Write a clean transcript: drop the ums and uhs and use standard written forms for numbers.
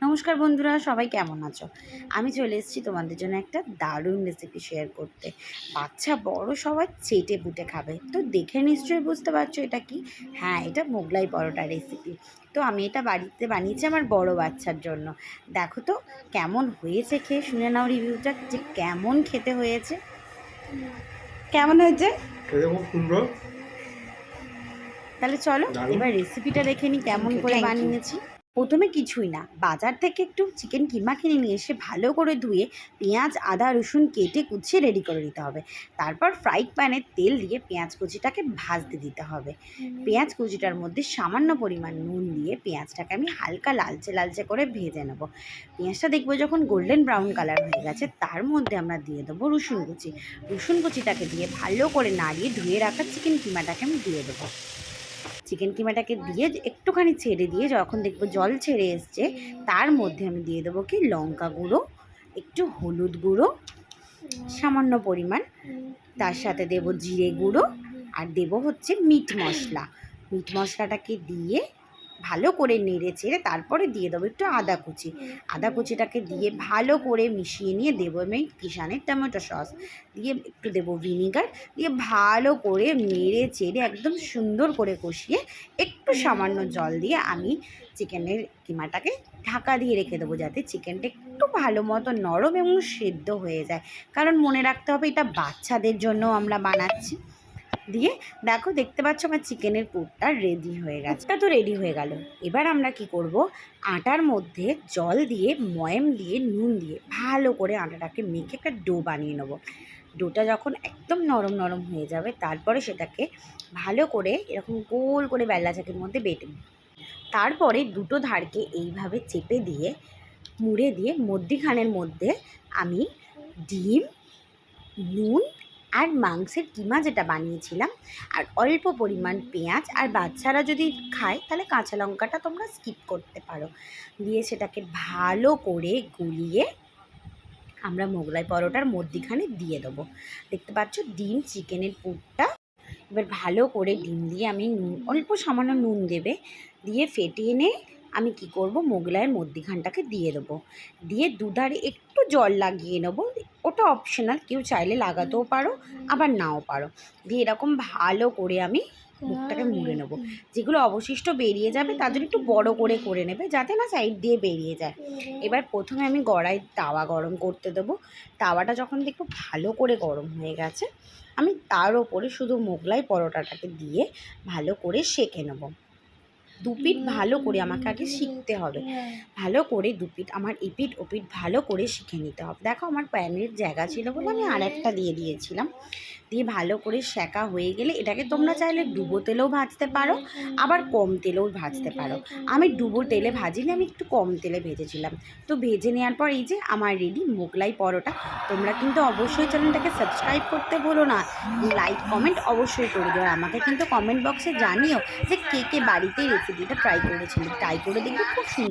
নমস্কার বন্ধুরা, সবাই কেমন আছো? আমি চলে এসেছি তোমাদের জন্য একটা দারুণ রেসিপি শেয়ার করতে। বাচ্চা বড় সবাই চেটে পুটে খাবে। তো দেখে নিশ্চয়ই বুঝতে পারছো এটা কি? হ্যাঁ, এটা মোগলাই পরোটা রেসিপি। তো আমি এটা বাড়িতে বানিয়েছি আমার বড় বাচ্চার জন্য। দেখো তো কেমন হয়েছে, খেয়ে শুনে নাও রিভিউটা যে কেমন খেতে হয়েছে। কেমন হয়েছে? খেতে খুব সুন্দর। তাহলে চলো দারুণ। এবার রেসিপিটা দেখে নিই কেমন করে বানিয়েছি। প্রথমে কিছুই না, বাজার থেকে একটু চিকেন কিমা কিনে নিয়ে এসে ভালো করে ধুয়ে পেঁয়াজ আদা রসুন কেটে কুচিয়ে রেডি করে দিতে হবে। তারপর ফ্রাই প্যানে তেল দিয়ে পেঁয়াজ কুচিটাকে ভাজতে দিতে হবে। পেঁয়াজ কুচিটার মধ্যে সামান্য পরিমাণ নুন দিয়ে পেঁয়াজটাকে আমি হালকা লালচে লালচে করে ভেজে নেব। পেঁয়াজটা দেখবো যখন গোল্ডেন ব্রাউন কালার হয়ে গেছে, তার মধ্যে আমরা দিয়ে দেবো রসুন কুচি। রসুন কুচিটাকে দিয়ে ভালো করে নাড়িয়ে ধুয়ে রাখা চিকেন কিমাটাকে আমি দিয়ে দেবো। চিকেন কিমাটাকে দিয়ে একটুখানি ছেড়ে দিয়ে যখন দেখবো জল ছেড়ে এসছে, তার মধ্যে আমি দিয়ে দেবো কি লঙ্কা গুঁড়ো, একটু হলুদ গুঁড়ো সামান্য পরিমাণ, তার সাথে দেবো জিরে গুঁড়ো, আর দেবো হচ্ছে মিট মশলা। মিট মশলাটাকে দিয়ে ভালো করে নেড়ে চেড়ে তারপরে দিয়ে দেবো একটু আদা কুচি। আদা কুচিটাকে দিয়ে ভালো করে মিশিয়ে নিয়ে দেবো আমি কিষানের টমেটো সস, দিয়ে একটু দেবো ভিনিগার, দিয়ে ভালো করে নেড়ে চেড়ে একদম সুন্দর করে কষিয়ে একটু সামান্য জল দিয়ে আমি চিকেনের কিমাটাকে ঢাকা দিয়ে রেখে দেবো, যাতে চিকেনটা একটু ভালো মতো নরম এবং সেদ্ধ হয়ে যায়। কারণ মনে রাখতে হবে এটা বাচ্চাদের জন্য আমরা বানাচ্ছি। দিয়ে দেখো, দেখতে পাচ্ছ আমার চিকেনের পুরটা রেডি হয়ে গেছে। এটা তো রেডি হয়ে গেল। এবার আমরা কি করব, আটার মধ্যে জল দিয়ে ময়াম দিয়ে নুন দিয়ে ভালো করে আটাটাকে মেখে একটা ডো বানিয়ে নেবো। ডোটা যখন একদম নরম নরম হয়ে যাবে, তারপরে সেটাকে ভালো করে এরকম গোল করে বেল্লা চাকির মধ্যে বেটে, তারপরে দুটো ধারকে এইভাবে চেপে দিয়ে মুড়ে দিয়ে মধ্যিখানের মধ্যে আমি ডিম, নুন আর মাংসের কিমা যেটা বানিয়েছিলাম, আর অল্প পরিমাণ পেঁয়াজ, আর বাচ্চারা যদি খায় তাহলে কাঁচা লঙ্কাটা তোমরা স্কিপ করতে পারো, দিয়ে সেটাকে ভালো করে গুলিয়ে আমরা মোগলাই পরোটার মধ্যিখানে দিয়ে দেবো। দেখতে পাচ্ছ ডিম চিকেনের পুরটা। এবার ভালো করে ডিম দিয়ে আমি অল্প সামান্য নুন দেবে, দিয়ে ফেটিয়ে নিয়ে আমি কি করব, মোগলাইয়ের মধ্যিখানটাকে দিয়ে দেবো। দিয়ে দুধারে একটু জল লাগিয়ে নেবো, ওটা অপশনাল, কেউ চাইলে লাগাতেও পারো আবার নাও পারো। দিয়ে এরকম ভালো করে আমি মুখটাকে মুড়ে নেবো। যেগুলো অবশিষ্ট বেরিয়ে যাবে তার জন্য একটু বড় করে করে নেবে, যাতে না সাইড দিয়ে বেরিয়ে যায়। এবার প্রথমে আমি কড়াই তাওয়া গরম করতে দেবো। তাওয়াটা যখন দেখবো ভালো করে গরম হয়ে গেছে, আমি তার ওপরে শুধু মোগলাই পরোটাটাকে দিয়ে ভালো করে সেঁকে নেব। দুপিঠ ভালো করে আমাকে আগে শিখতে হবে, ভালো করে দুপিঠ আমার এপিঠ ওপিঠ ভালো করে শিখে নিতে হবে। দেখো আমার প্যানের জায়গা ছিল বলে আমি আর একটা দিয়ে দিয়েছিলাম। দিয়ে ভালো করে সেঁকা হয়ে গেলে এটাকে তোমরা চাইলে ডুবো তেলেও ভাজতে পারো, আবার কম তেলেও ভাজতে পারো। আমি ডুবো তেলে ভাজিনি, আমি একটু কম তেলে ভেজেছিলাম। তো ভেজে নেওয়ার পর এই যে আমার রেডি মোগলাই পরোটা। তোমরা কিন্তু অবশ্যই চ্যানেলটাকে সাবস্ক্রাইব করতে ভুলো না, লাইক কমেন্ট অবশ্যই করে দিও। আর আমাকে কিন্তু কমেন্ট বক্সে জানিও যে কে কে বাড়িতে রেসিপিটা ট্রাই করেছিলে, ট্রাই করে দেখবে খুব সুন্দর।